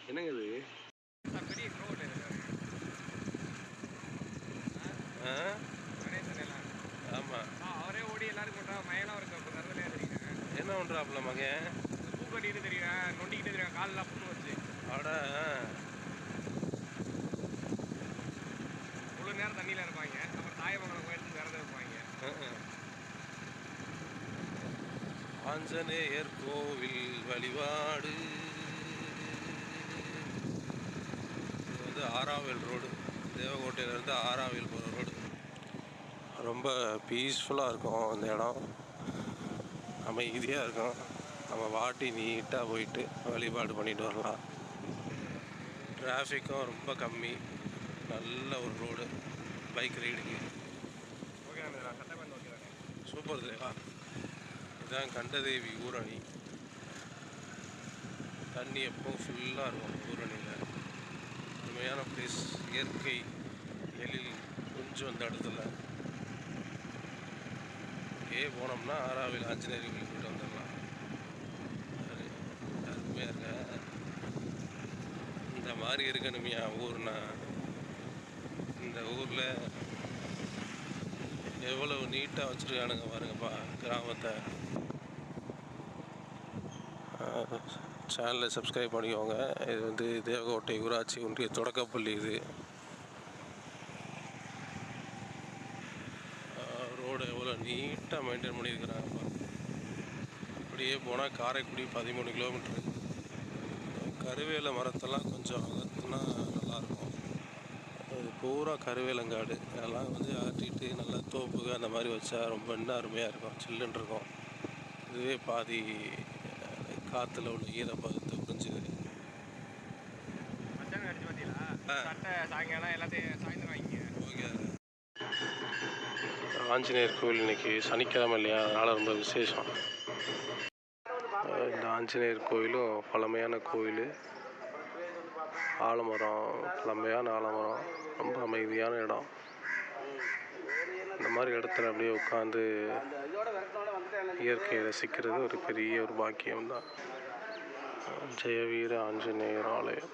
என்னங்க இது? பெரிய க்ரௌட் இது. ஆமாம். அவரே ஓடி எல்லாரும் பண்ணுறா. மயெல்லாம் இருக்கு. அப்போ தரதுலையா தெரியுங்க. என்ன பண்ணுறாப்புல மகன்? பூ கட்டிட்டு தெரியுங்க. நொண்டிக்கிட்டு தெரியும். காலெல்லாம் புண்ணு வச்சு. அட இவ்வளோ நேரம் தண்ணியில் இருப்பாங்க. அப்புறம் தாயமங்கலம் கோயிலுக்கு விரதம் இருப்பாங்க. ஆஞ்சநேயர் கோவில் வழிபாடு. இது வந்து ஆறாவேல் ரோடு. தேவகோட்டையிலேருந்து ஆறாவேல் போகிற ரோடு. ரொம்ப பீஸ்ஃபுல்லாக இருக்கும் இந்த இடம். அமைதியாக இருக்கும். நம்ம வாட்டி நீட்டாக போயிட்டு வழிபாடு பண்ணிட்டு வரலாம். டிராஃபிக்கும் ரொம்ப கம்மி. நல்ல ஒரு ரோடு பைக் ரைடுக்கு. சூப்பர் தேவா. இதுதான் கண்டதேவி ஊரணி. தண்ணி எப்பவும் ஃபுல்லாக இருக்கும் ஊரணியில். உண்மையான பிளேஸ். இயற்கை எழில் கொஞ்சம் அந்த இடத்துல போனோம்னா ஆறாவில் ஆஞ்சநேயர் கோயில் போய்ட்டு வந்துடலாம். அருமையாக இருக்க. இந்த மாதிரி இருக்கணுமையா ஊர்னா. இந்த ஊரில் எவ்வளவு நீட்டாக வச்சுருக்கானுங்க பாருங்கப்பா கிராமத்தை. சேனலை சப்ஸ்கிரைப் பண்ணிக்கோங்க. இது வந்து தேவகோட்டை ஊராட்சி ஒன்றிய தொடக்கப்பள்ளி. இது ரோடு எவ்வளோ நீட்டாக மெயின்டைன் பண்ணியிருக்கிறாங்கப்பா. அப்படியே போனால் காரைக்குடி 13 கிலோமீட்ரு. கருவேல மரத்தெல்லாம் கொஞ்சம் அகற்றுனா நல்லாயிருக்கும். அது பூரா கருவேலங்காடு. அதெல்லாம் வந்து அகற்றிட்டு நல்லா தோப்புக்கு அந்த மாதிரி வச்சா ரொம்ப இன்னும் அருமையாக இருக்கும். சில்லுன்னு இருக்கும். இதுவே பாதி காற்றுல உள்ள ஈரப்பதத்தை புரிஞ்சுது. சாயங்காலம் எல்லாத்தையும் சாயந்தரம் வாங்கிங்க. ஓகே. ஆஞ்சநேயர் கோவில் இன்றைக்கி சனிக்கிழமை இல்லையா, அதனால் ரொம்ப விசேஷம். இந்த ஆஞ்சநேயர் கோயிலும் பழமையான கோயில். ஆலமரம், பழமையான ஆலமரம். ரொம்ப அமைதியான இடம். இந்த மாதிரி இடத்துல அப்படியே உட்காந்து இயற்கையை ரசிக்கிறது ஒரு பெரிய ஒரு பாக்கியம்தான். ஜெயவீர ஆஞ்சநேயர் ஆலயம்.